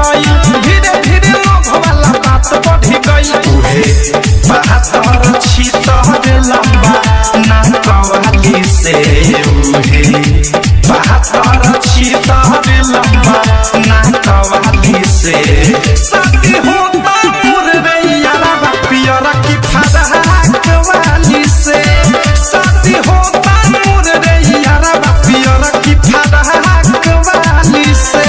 गई धीरे धीरे लोभ वाला बात बढ़ गई उहे बहत्तर छितर लंबा ना कवाली से उहे बहत्तर छितर लंबा ना कवाली से शादी होता मोर रे यारा पियरा की फरहाक वाली से शादी होता मोर रे यारा पियरा की फरहाक वाली से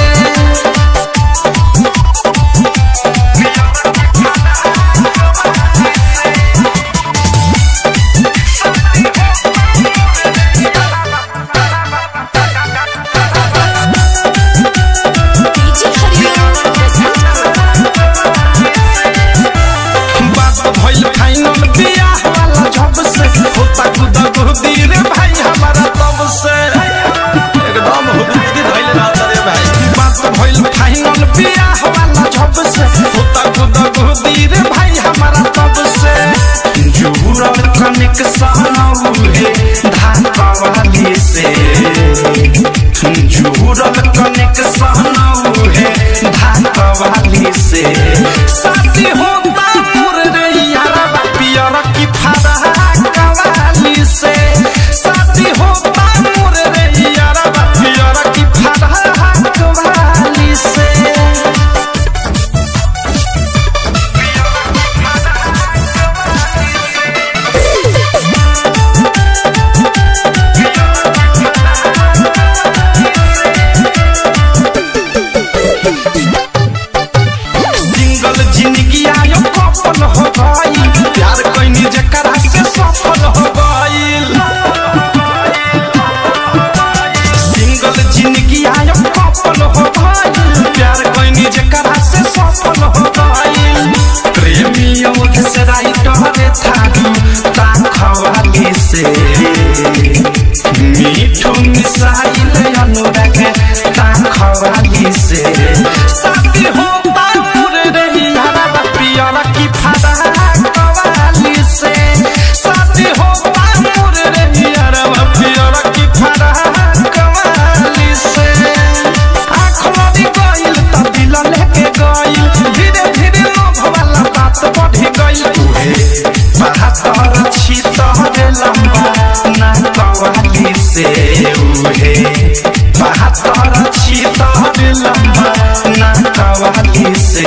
मीठू मिसाइल अनुराग ताखवाली से शादी होता मोर रे यारा पियरा की फरहाक वाली से शादी होता मोर रे यारा पियरा की फरहाक वाली से आँख लड़ी गइल त दिल लेके गइल धीरे धीरे लोभ वाला बात बढ़ गई उहे बहत्तर छितर लंबा ना कवाली से उहे बहत्तर छितर लंबा ना कवाली से।